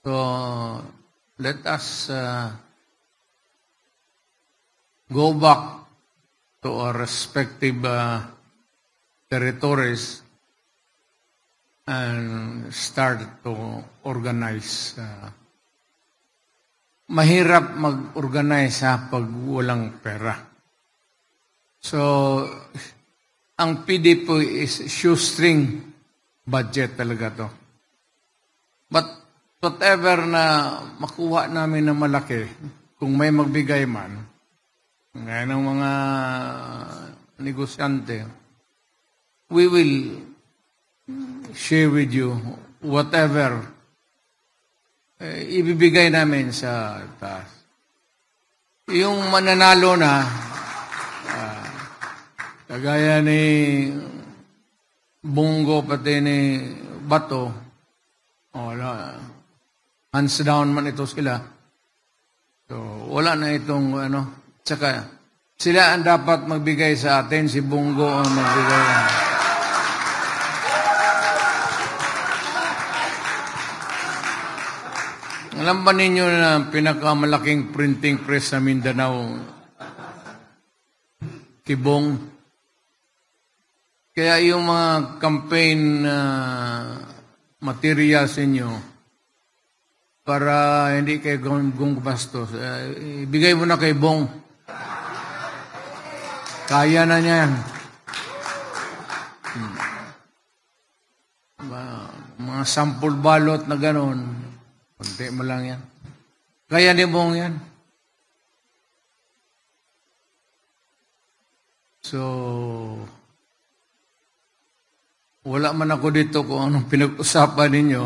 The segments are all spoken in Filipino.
So, let us go back to our respective territories and start to organize. Mahirap mag-organize pag walang pera. So, ang PDP is shoestring budget talaga to. But whatever na makuha namin na malaki, kung may magbigay man, ngayon ng mga negosyante, we will share with you whatever ibibigay namin sa taas. Yung mananalo na, kagaya ni Bungo pati ni Bato, hands down man ito sila. So, wala na itong tsaka sila ang dapat magbigay sa atin, si Bungo ang magbigay. Alam ba ninyo na pinakamalaking printing press sa Mindanao, Kibong? Kaya yung mga campaign materials ninyo, para hindi kayo gumbastos, ibigay mo na kay Bong. Kaya na niya yan. Mga sample balot na gano'n, konti mo lang yan. Kaya ni Bong yan. So, wala man ako dito kung anong pinag-usapan ninyo.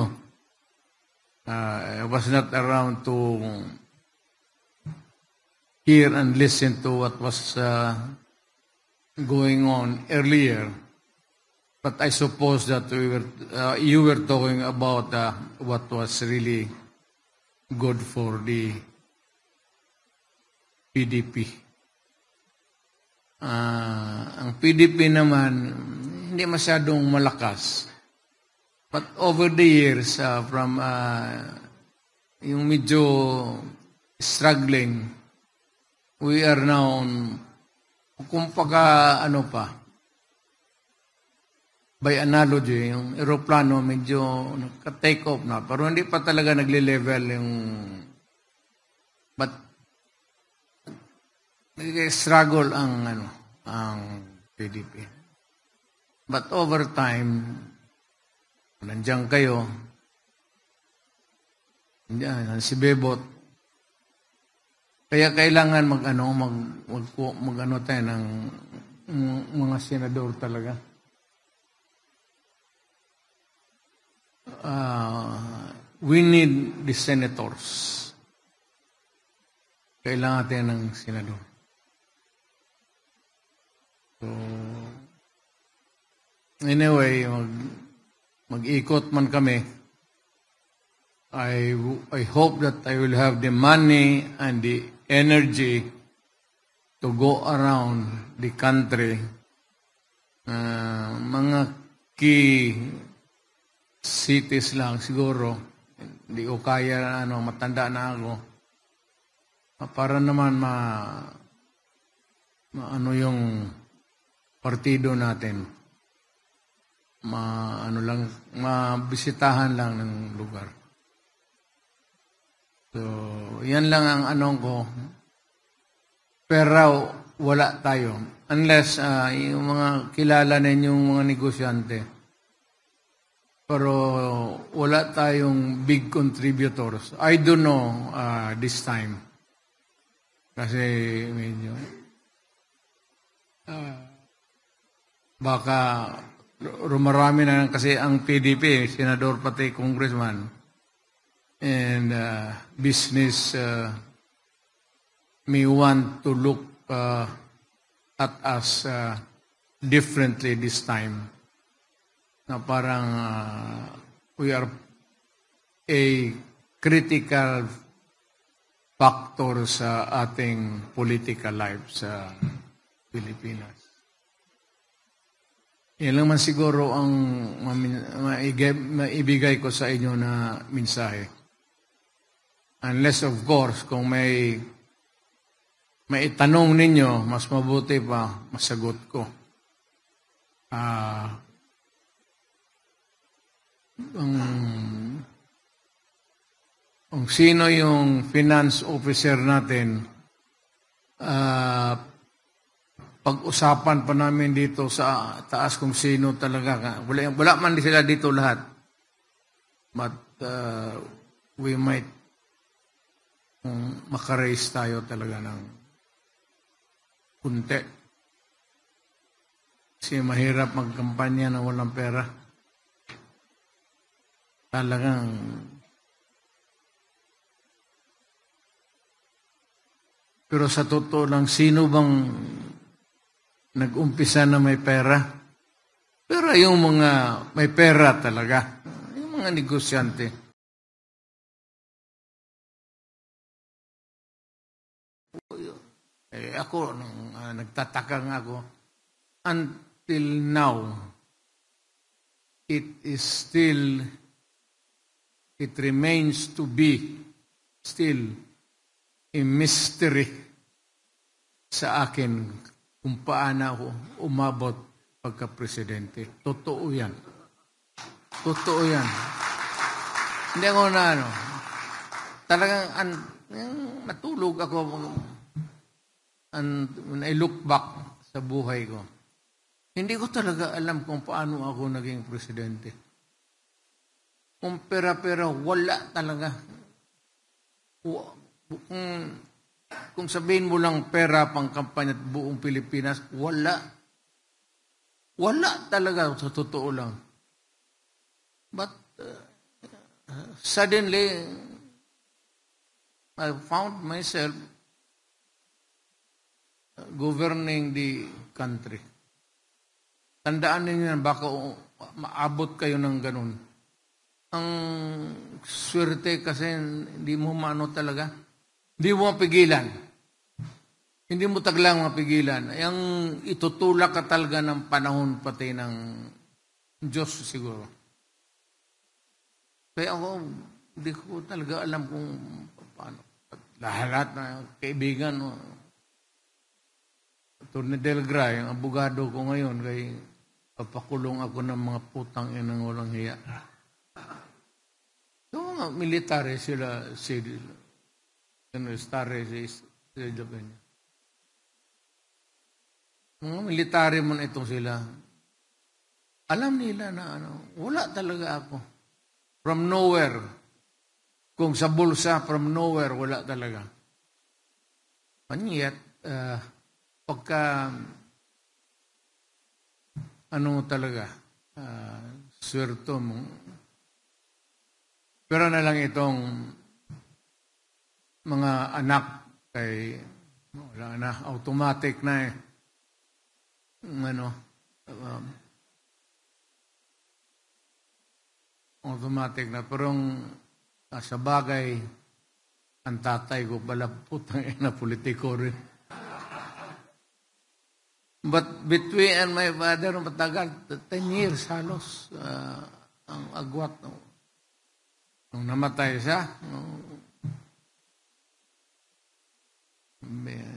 I was not around to hear and listen to what was going on earlier. But I suppose that you were talking about what was really good for the PDP. Ang PDP naman, hindi masyadong malakas. But over the years, from yung medyo struggling, we are now, kung by analogy, yung aeroplano medyo naka-take off na, pero hindi pa talaga nagle-level yung, but struggle ang PDP. But over time, nandiyan kayo, nandiyan si Bebot, kaya kailangan mag tayo ng mga senador talaga. We need the senators. Kailangan natin ng senador. So, anyway, mag-ikot man kami. I hope that I will have the money and the energy to go around the country. Mga key cities lang siguro. Hindi ko kaya, matanda na ako. Para naman yung partido natin. Mabisitahan lang ng lugar. So, yan lang ang ko. Pero wala tayo. Unless yung mga kilala ninyong mga negosyante. Pero wala tayong big contributors. I don't know this time. Kasi medyo baka rumarami na kasi ang PDP, senador pati congressman, and business may want to look at us differently this time. Na parang we are a critical factor sa ating political life sa Pilipinas. Yan lang man siguro ang maibigay ko sa inyo na mensahe. Unless, of course, kung may itanong ninyo, mas mabuti pa masagot ko. Kung sino yung finance officer natin, pag-usapan pa namin dito sa taas kung sino talaga. Wala man sila dito lahat. But we might makaraise tayo talaga ng kunti. Kasi mahirap magkampanya na walang pera. Talagang pero sa totoo lang, sino bang nag-umpisa na may pera? Pero yung mga may pera talaga, yung mga negosyante. Ako, nagtataka nga ako, until now, it remains to be still a mystery sa akin kung paano ako umabot pagka-presidente. Totoo yan. Totoo yan. Hindi ako na talagang matulog ako when I look back sa buhay ko. Hindi ko talaga alam kung paano ako naging presidente. Kung pera-pera, wala talaga. Kung sabihin mo lang pera pang kampanya at buong Pilipinas, wala. Wala talaga, sa totoo lang. But suddenly, I found myself governing the country. Tandaan ninyo yan, baka maabot kayo ng ganun. Ang swerte kasi hindi mo maano talaga. Hindi mo mapigilan. Hindi mo taglang mapigilan. Yung itutulak ka talaga ng panahon pati ng Diyos siguro. Kaya ako, hindi ko talaga alam kung paano. Lahat na kaibigan, Atty. Del Gra, yung abogado ko ngayon, kay papakulong ako ng mga putang inang walang hiya. Yung mga military sila, mga military mo na itong sila, alam nila na wala talaga ako. From nowhere. Kung sa bulsa, from nowhere, wala talaga. And yet, pagka talaga, swerto mo, pero na lang itong mga anak kay wala na, automatic na automatic na. Pero sa bagay, ang tatay ko pala putang ina politiko rin. But between and my father, matagal, 10 years halos, ang agwat. Nung namatay siya,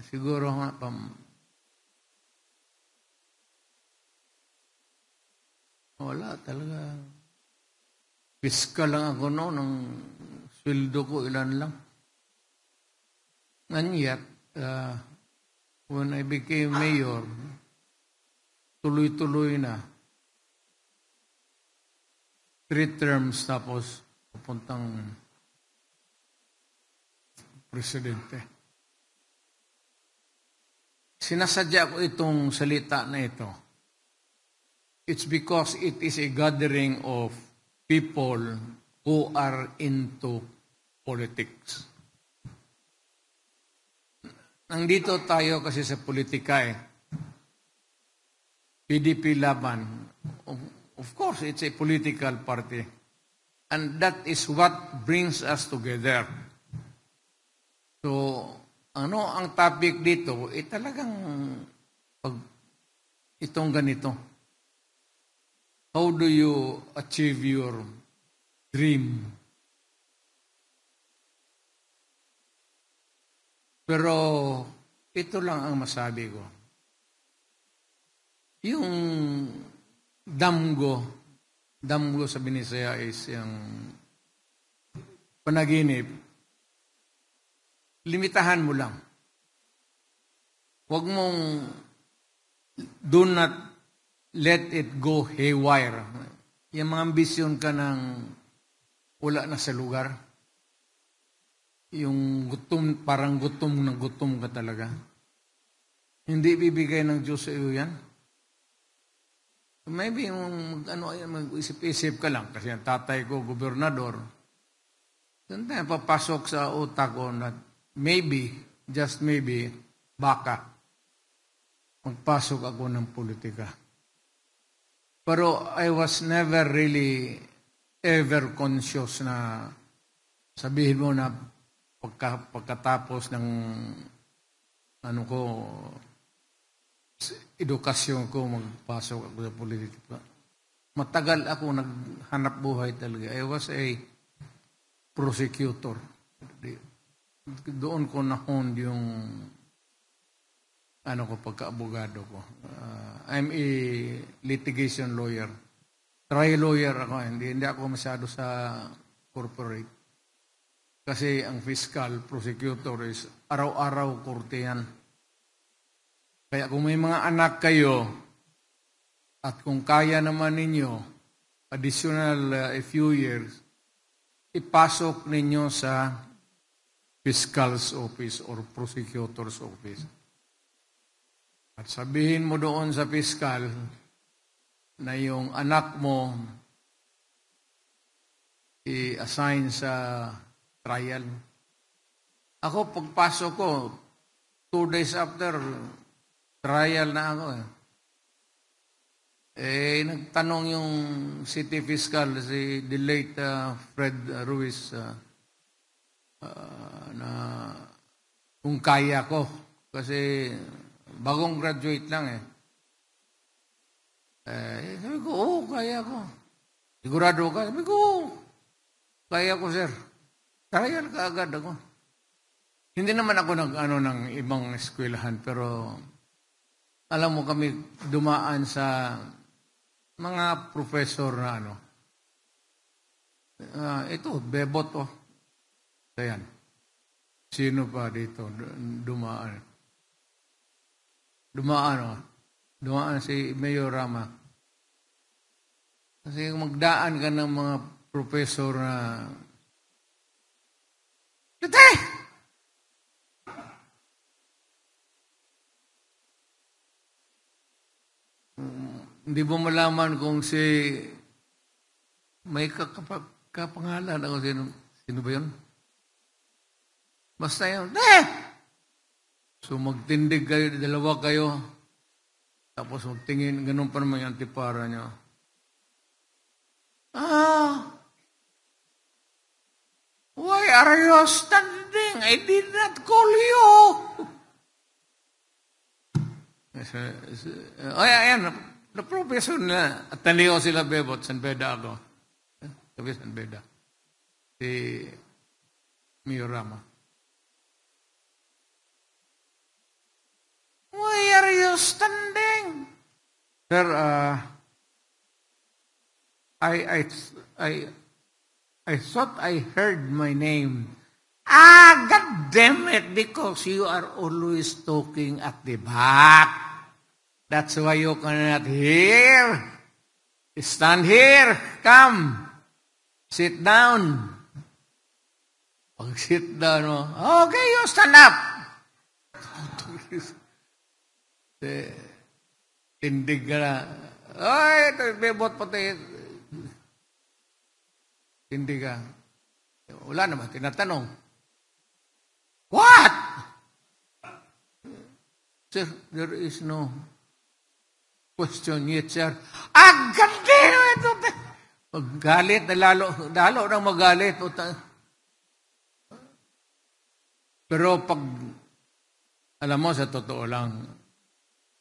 siguro nga, wala talaga. Piskal lang ako noon, ang sweldo ko ilan lang. And yet, when I became mayor, tuloy-tuloy na. 3 terms tapos papuntang presidente. Sinasadya ko itong salita na ito. It's because it is a gathering of people who are into politics. Nandito tayo kasi sa politika PDP Laban. Of course, it's a political party. And that is what brings us together. So, ang topic dito, talagang itong ganito. How do you achieve your dream? Pero ito lang ang masabi ko. Yung damgo sa Binisaya is yung panaginip, limitahan mo lang. Huwag mong do not let it go haywire. Yung mga ambisyon ka ng wala na sa lugar. Yung gutom, parang gutom ka talaga. Hindi bibigay ng Diyos sa iyo yan. Maybe mag-isip-isip ka lang kasi ang tatay ko, gobernador. Doon tayo papasok sa utak ko na maybe, just maybe, baka magpasok ako ng politika. Pero I was never really ever conscious na sabihin mo na pagkatapos ng edukasyon ko, magpasok ako sa politika. Matagal ako naghanap buhay talaga. I was a prosecutor. Doon ko nahon yung pagka-abogado ko. I'm a litigation lawyer. Trial lawyer ako. Hindi ako masyado sa corporate. Kasi ang fiscal prosecutor is araw-araw korte yan. Kaya kung may mga anak kayo at kung kaya naman ninyo additional a few years, ipasok ninyo sa fiscal's office or prosecutor's office. At sabihin mo doon sa fiscal na yung anak mo i-assign sa trial. Ako, pagpasok ko, 2 days after, trial na ako. Nagtanong yung city fiscal, si the late Fred Ruiz, na kung kaya ko. Kasi bagong graduate lang sabi ko, kaya ko. Sigurado ka? Sabi ko, kaya ko, sir. Trial ka agad ako. Hindi naman ako ng ibang eskwelahan, pero alam mo kami dumaan sa mga professor na ito, bebot to. Ayan. Sino pa dito dumaan? Dumaan si Mayor Rama. Kasi magdaan ka ng mga professor na hindi mo malaman kung may kapangalan ako sino ba yun? Basta yun, So magtindig kayo, dalawa kayo, tapos magtingin, ganun pa naman yung antipara niya. Why are you standing? I did not call you. Ayan, na professor na, at naliw sila bebot, San Beda ako. Sabi San Beda. Si Miyorama. Why are you standing? Sir, I thought I heard my name. God damn it, because you are always talking at the back. That's why you cannot hear. Stand here. Come. Sit down. Pag sit down mo, okay, you stand up. Tindig ka na. Ay, ito, bebot pati. Tindig ka. Wala naman, tinatanong. What? Sir, there is no question yet, sir. Ganda ito. Magalit na lalo nang magalit. Pero pag, alam mo, sa totoo lang,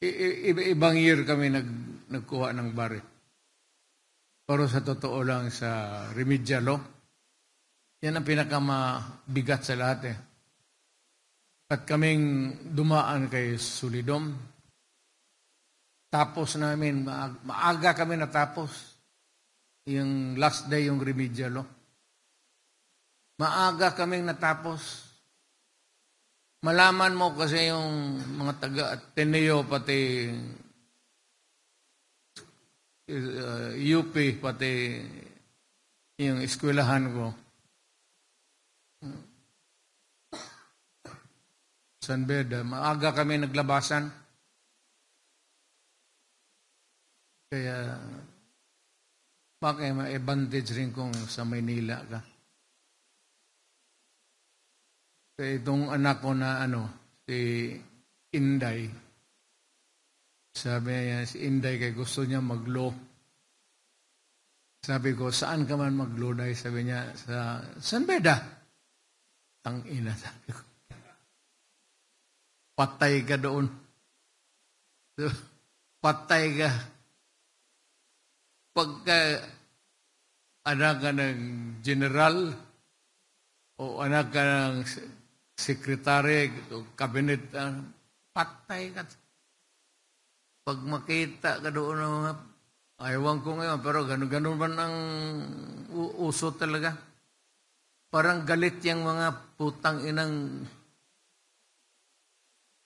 ibang year kami nagkuha ng barit. Pero sa totoo lang, sa remedial law, yan ang pinakamabigat sa lahat At kaming dumaan kay Sulidom. Tapos namin, maaga kami natapos. Yung last day, yung remedial. Maaga kaming natapos. Malaman mo kasi yung mga taga-Ateneo, pati UP, pati yung eskwelahan ko. San Beda, maaga kami naglabasan. Kaya, bakit may advantage rin kung sa Maynila ka. Kaya itong anak ko na si Inday, sabi niya, si Inday kay gusto niya mag-law. Sabi ko, saan ka man mag-law? Sabi niya, sa San Beda. Tangina, sabi ko. Patay ka doon. Patay ka. Pagka anak ka ng general o anak ka ng sekretary o cabinet, patay ka. Pag makita ka doon ng mga, ayawan ko ngayon, pero ganun man ang uso talaga. Parang galit yung mga putang inang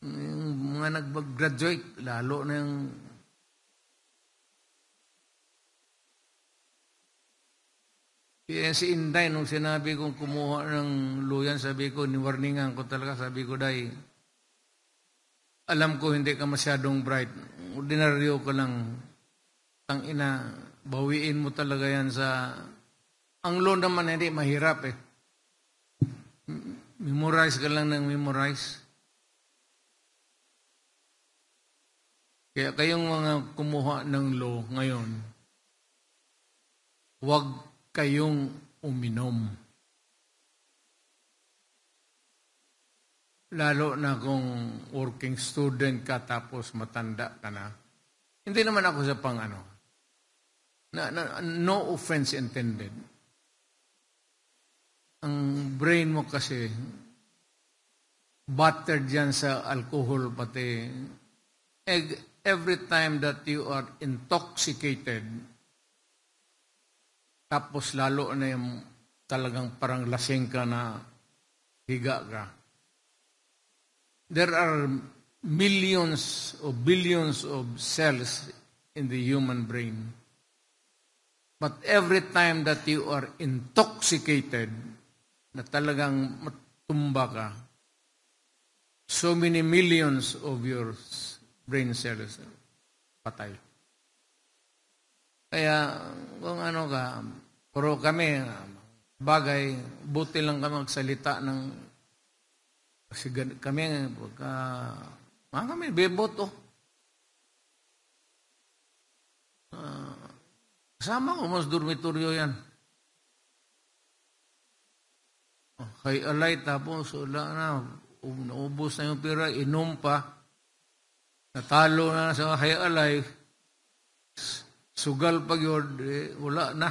yung mga nag-graduate, lalo na yung si Inday, nung sinabi kong kumuha ng luyan, sabi ko, niwarningan ko talaga, sabi ko, Day, alam ko hindi ka masyadong bright, ordinaryo ka lang, tangina, bawiin mo talaga yan sa, ang law naman hindi mahirap eh. Memorize ka lang ng memorize. Kaya kayong mga kumuha ng law ngayon, huwag kayong uminom. Lalo na kung working student ka tapos matanda ka na. Hindi naman ako sa no offense intended. Ang brain mo kasi battered dyan sa alcohol pati every time that you are intoxicated, tapos lalo na yung talagang parang lasing ka na higa ka, there are millions or billions of cells in the human brain. But every time that you are intoxicated, na talagang matumba ka, so many millions of your brain cells patay. Kaya kung ka, pero kami, bagay, buti lang kami magsalita ng, kasi kami, kami, bebot kasama ko, mas dormitoryo yan. Kay alay, tapos, wala na, naubos na yung pera, inom pa, natalo na sa kay alay, sugal pag yun, wala na.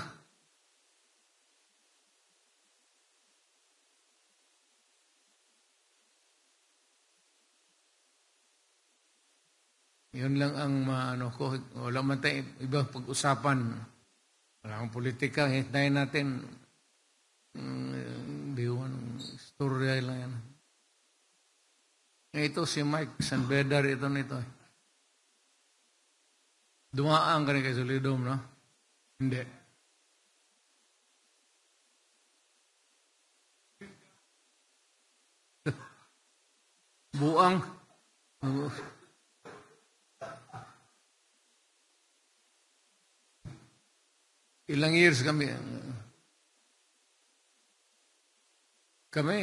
Yun lang ang ko. Wala man tayo ibang pag-usapan. Wala akong politika. Hintayin natin. Biwan. Storya lang yan. Ito si Mike Sanbedar. Ito nito. Dumaan ka rin kay Solidom, no? Hindi. Buang. Ilang years kami. Kami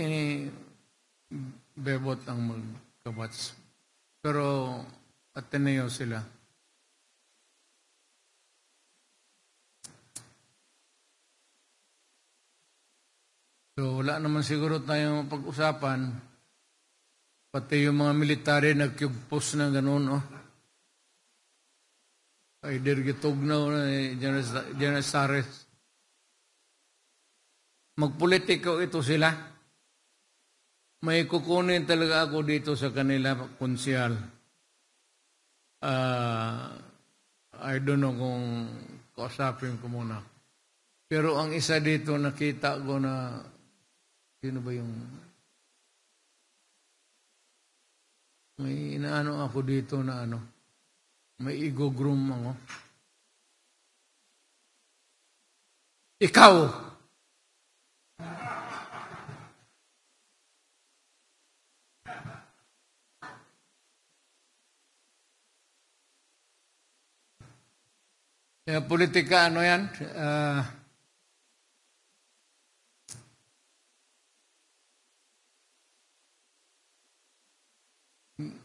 bebot ang magkabats. Pero Ateneo sila. So wala naman siguro tayong pag-usapan. Pati yung mga military nagkyugpos na gano'n, Either gitugnaw na General Sares. Magpolitiko ito sila. may kukunin talaga ako dito sa kanila, konsyal. I don't know kung kausapin ko muna. Pero ang isa dito, nakita ko na, sino ba yung, may inaano ako dito na ano, may ego-groom ako. Ikaw! Politika, ano yan?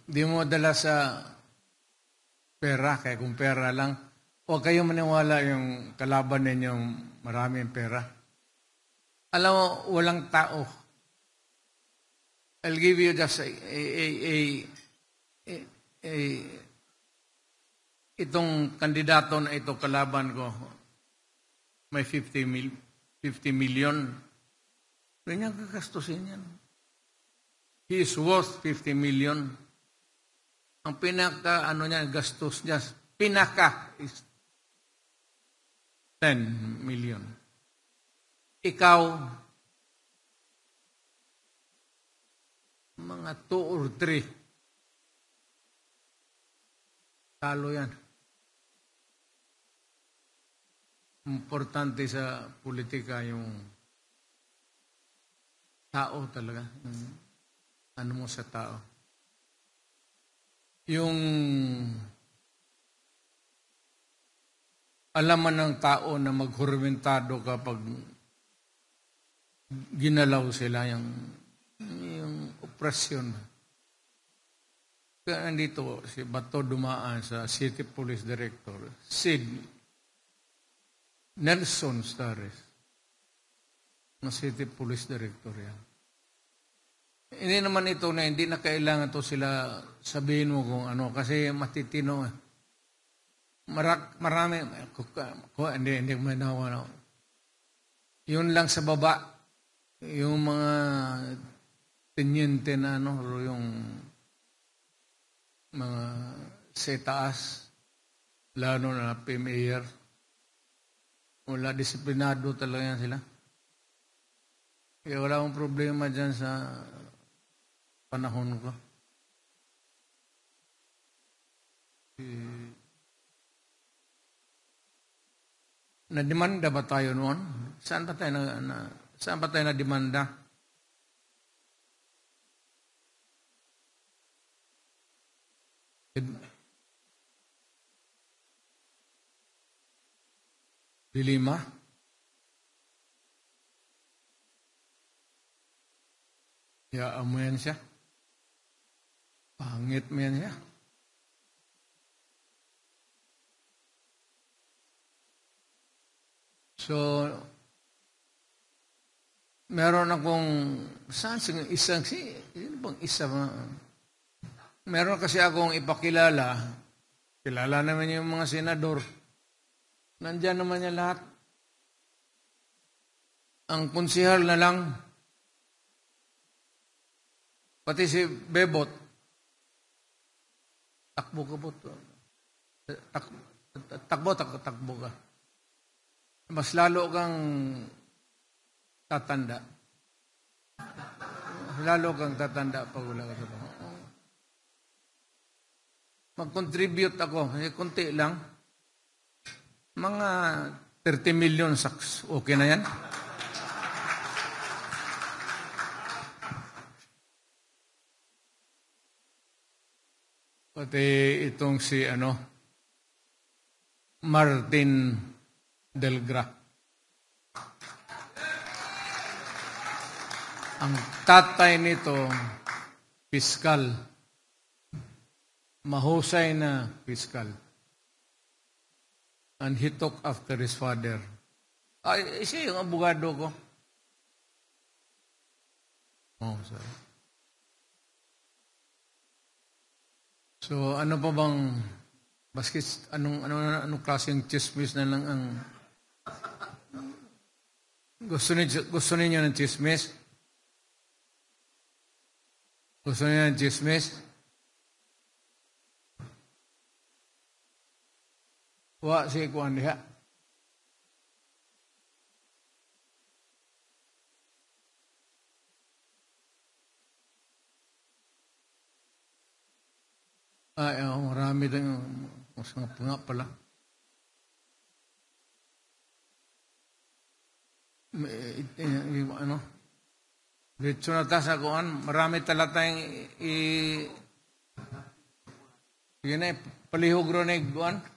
Di mo dala sa pera, kaya kung pera lang, huwag kayong maniwala yung kalaban ninyong maraming pera. Alam mo, walang tao. I'll give you just itong kandidato na ito, kalaban ko, may 50 million. Hindi niya gagastusin yan. He is worth 50 million. Ang pinaka, gastos niya, pinaka is 10 million. Ikaw, mga 2 or 3, talo yan. Importante sa politika yung tao talaga. Ano mo sa tao. Yung alaman ng tao na maghurmentado kapag ginalaw sila yung opresyon. Kaya nandito si Bato dumaan sa City Police Director, Sid Nelson Stares, na City Police Director yan. Hindi naman ito na hindi na kailangan to sila sabihin mo kung ano, kasi matitino. Marami, hindi manawa na. Yun lang sa baba, yung mga tenyente na yung mga sa taas, lalo na PMAR, wala, disiplinado talaga yan sila. Kaya wala akong problema dyan sa panahon ko. Na-demanda ba tayo noon? Saan ba tayo na-demanda? Dilima? Hayaan mo yan siya. Pangit mo yan siya. So, meron akong, meron kasi akong ipakilala, kilala naman yung mga senador, nandyan naman niya lahat. Ang konsihal na lang, pati si Bebot, takbo ka. Mas lalo kang tatanda. Lalo kang tatanda pag wala ka sa pangalan. Mag-contribute ako, kunti lang. Mga 30 million saks, okay na yan? Pati itong si Martin Delgra. Ang tatay nito, piskal. Mahusay na piskal. And he took after his father. Siya yung abogado ko. Oh, sorry. So, ano pa bang, baskets, anong klaseng chismis na lang ang gusto ninyo ng chismis? Gusto niya ng chismis? Wa si kuan diha. Ay, marami din mas nga pala. Ano? Dito na ta sa kuan, marami tala tayong yun palihog ro na kuan.